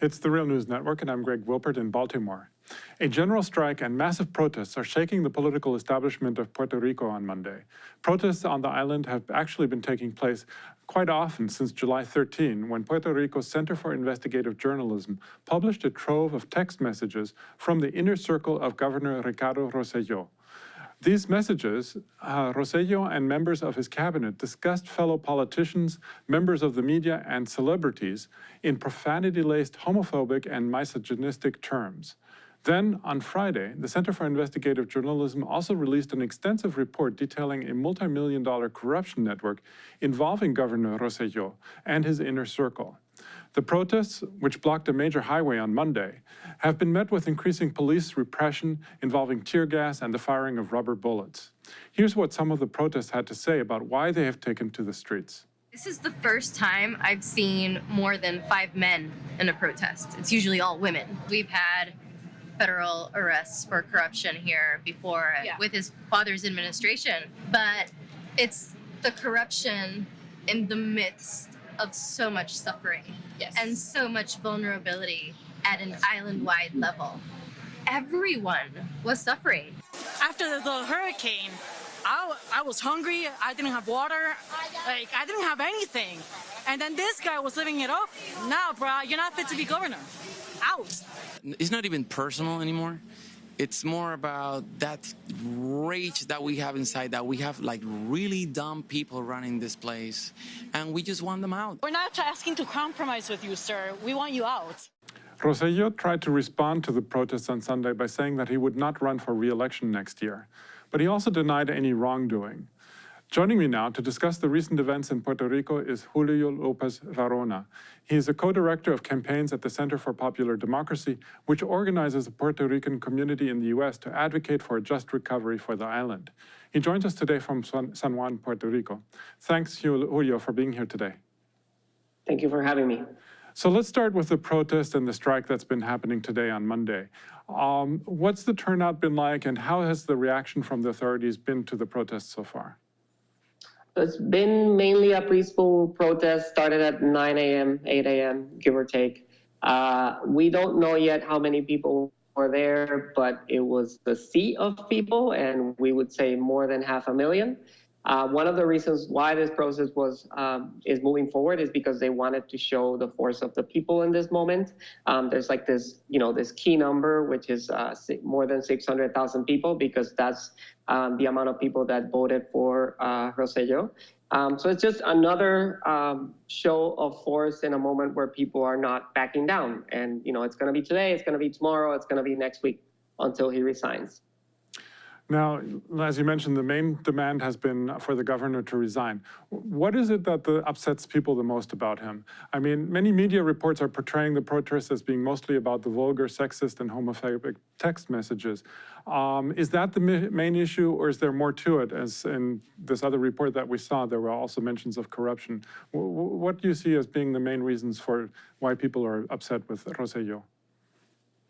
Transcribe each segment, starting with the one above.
It's the Real News Network, and I'm Greg Wilpert in Baltimore. A general strike and massive protests are shaking the political establishment of Puerto Rico on Monday. Protests on the island have actually been taking place quite often since July 13, when Puerto Rico's Center for Investigative Journalism published a trove of text messages from the inner circle of Governor Ricardo Rosselló. These messages, Rosselló and members of his cabinet discussed fellow politicians, members of the media, and celebrities in profanity-laced homophobic and misogynistic terms. Then, on Friday, the Center for Investigative Journalism also released an extensive report detailing a multi-million-dollar corruption network involving Governor Rosselló and his inner circle. The protests, which blocked a major highway on Monday, have been met with increasing police repression involving tear gas and the firing of rubber bullets. Here's what some of the protests had to say about why they have taken to the streets. This is the first time I've seen more than 5 men in a protest. It's usually all women. We've had federal arrests for corruption here before with his father's administration, but it's the corruption in the midst of so much suffering and so much vulnerability at an island-wide level. Everyone was suffering. After the hurricane, I was hungry, I didn't have water, I didn't have anything. And then this guy was living it up. Now, bro, you're not fit to be governor. Out. It's not even personal anymore. It's more about that rage that we have inside, that we have like really dumb people running this place, and we just want them out. We're not asking to compromise with you, sir. We want you out. Rosselló tried to respond to the protests on Sunday by saying that he would not run for re-election next year, but he also denied any wrongdoing. Joining me now to discuss the recent events in Puerto Rico is Julio Lopez Varona. He is a co-director of campaigns at the Center for Popular Democracy, which organizes the Puerto Rican community in the U.S. to advocate for a just recovery for the island. He joins us today from San Juan, Puerto Rico. Thanks, Julio, for being here today. Thank you for having me. So let's start with the protest and the strike that's been happening today on Monday. What's the turnout been like, and how has the reaction from the authorities been to the protests so far? It's been mainly a peaceful protest, started at 9 a.m., 8 a.m., give or take. We don't know yet how many people were there, but it was the sea of people, and we would say more than 500,000. One of the reasons why this process is moving forward is because they wanted to show the force of the people in this moment. There's like this, this key number, which is more than 600,000 people, because that's the amount of people that voted for Rosselló. So it's just another show of force in a moment where people are not backing down. And, it's going to be today, it's going to be tomorrow, it's going to be next week until he resigns. Now, as you mentioned, the main demand has been for the governor to resign. What is it that upsets people the most about him? I mean, many media reports are portraying the protests as being mostly about the vulgar, sexist, and homophobic text messages. Is that the main issue, or is there more to it? As in this other report that we saw, there were also mentions of corruption. What do you see as being the main reasons for why people are upset with Rosselló?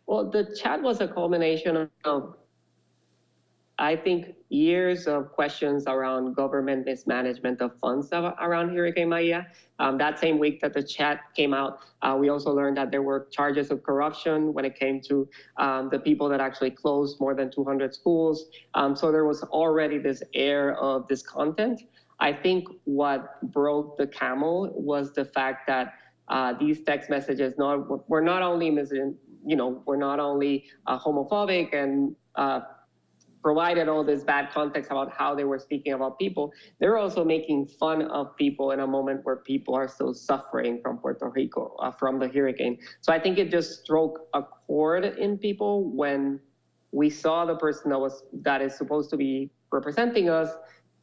Well, the chat was a culmination of, I think, years of questions around government mismanagement of funds around Hurricane Maria. That same week that the chat came out, we also learned that there were charges of corruption when it came to the people that actually closed more than 200 schools. So there was already this air of discontent. I think what broke the camel was the fact that these text messages were not only homophobic and provided all this bad context about how they were speaking about people, they're also making fun of people in a moment where people are still suffering from Puerto Rico, from the hurricane. So I think it just struck a chord in people when we saw the person that is supposed to be representing us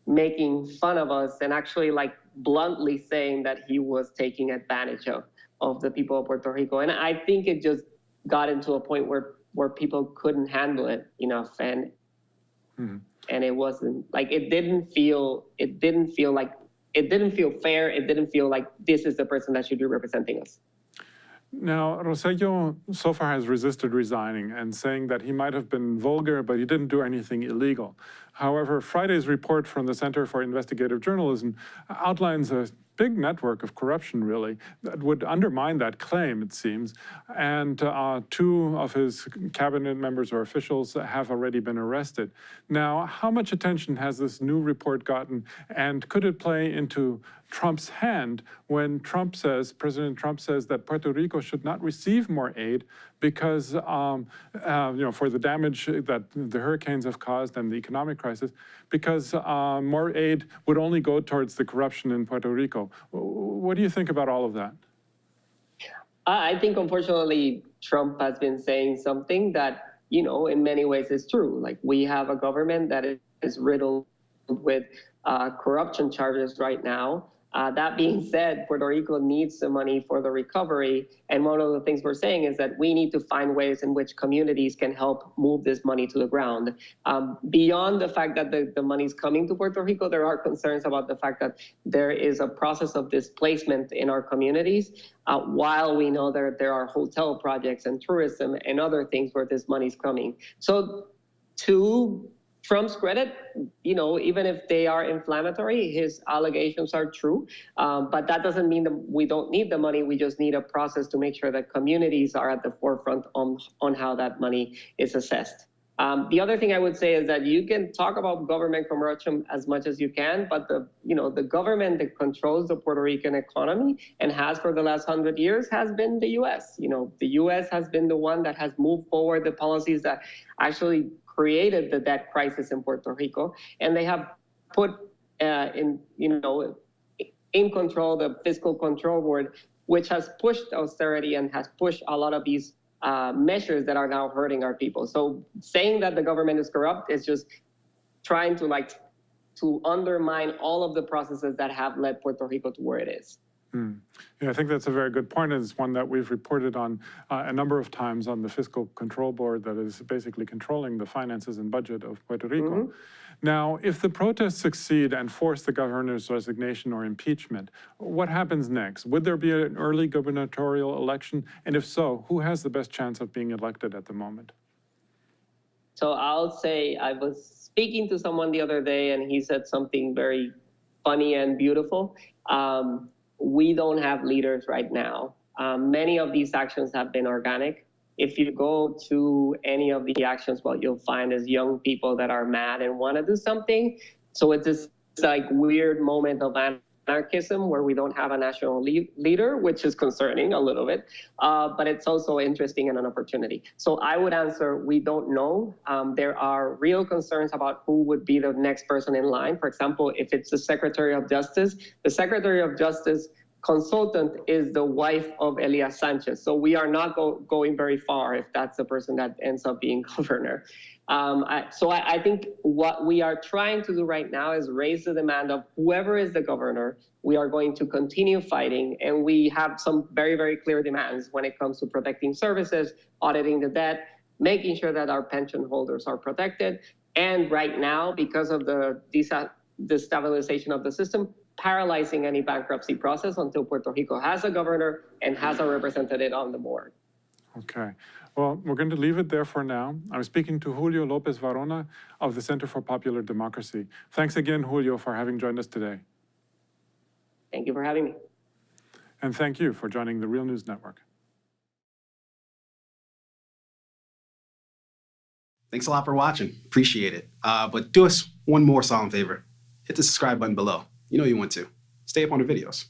making fun of us and actually like bluntly saying that he was taking advantage of the people of Puerto Rico. And I think it just got into a point where people couldn't handle it enough. And it wasn't like, it didn't feel fair. It didn't feel like this is the person that should be representing us. Now, Rosselló so far has resisted resigning and saying that he might have been vulgar, but he didn't do anything illegal. However, Friday's report from the Center for Investigative Journalism outlines a big network of corruption, really, that would undermine that claim, it seems. And 2 of his cabinet members or officials have already been arrested. Now, how much attention has this new report gotten, and could it play into Trump's hand when President Trump says that Puerto Rico should not receive more aid because, for the damage that the hurricanes have caused and the economic crisis, because more aid would only go towards the corruption in Puerto Rico. What do you think about all of that? I think, unfortunately, Trump has been saying something that, in many ways is true. Like, we have a government that is riddled with corruption charges right now. That being said, Puerto Rico needs the money for the recovery. And one of the things we're saying is that we need to find ways in which communities can help move this money to the ground. Beyond the fact that the money is coming to Puerto Rico, there are concerns about the fact that there is a process of displacement in our communities, while we know that there are hotel projects and tourism and other things where this money is coming. So to Trump's credit, even if they are inflammatory, his allegations are true. But that doesn't mean that we don't need the money. We just need a process to make sure that communities are at the forefront on how that money is assessed. The other thing I would say is that you can talk about government corruption as much as you can, but the government that controls the Puerto Rican economy and has for the last 100 years has been the U.S. The U.S. has been the one that has moved forward the policies that actually created the debt crisis in Puerto Rico, and they have put in control the Fiscal Control Board, which has pushed austerity and has pushed a lot of these measures that are now hurting our people. So saying that the government is corrupt is just trying to undermine all of the processes that have led Puerto Rico to where it is. Yeah, I think that's a very good point. It's one that we've reported on a number of times on the Fiscal Control Board that is basically controlling the finances and budget of Puerto Rico. Now, if the protests succeed and force the governor's resignation or impeachment, what happens next? Would there be an early gubernatorial election? And if so, who has the best chance of being elected at the moment? So I'll say I was speaking to someone the other day, and he said something very funny and beautiful. We don't have leaders right now. Many of these actions have been organic. If you go to any of the actions, what you'll find is young people that are mad and want to do something. So it's this weird moment of anarchism where we don't have a national leader, which is concerning a little bit, but it's also interesting and an opportunity. So I would answer, we don't know. There are real concerns about who would be the next person in line. For example, if it's the Secretary of Justice, the Secretary of Justice consultant is the wife of Elias Sanchez. So we are not going very far if that's the person that ends up being governor. I think what we are trying to do right now is raise the demand of whoever is the governor. We are going to continue fighting, and we have some very, very clear demands when it comes to protecting services, auditing the debt, making sure that our pension holders are protected. And right now, because of the destabilization of the system, paralyzing any bankruptcy process until Puerto Rico has a governor and has a representative on the board. Okay. Well, we're going to leave it there for now. I'm speaking to Julio Lopez Varona of the Center for Popular Democracy. Thanks again, Julio, for having joined us today. Thank you for having me. And thank you for joining the Real News Network. Thanks a lot for watching. Appreciate it. But do us one more solemn favor. Hit the subscribe button below. You know you want to. Stay up on the videos.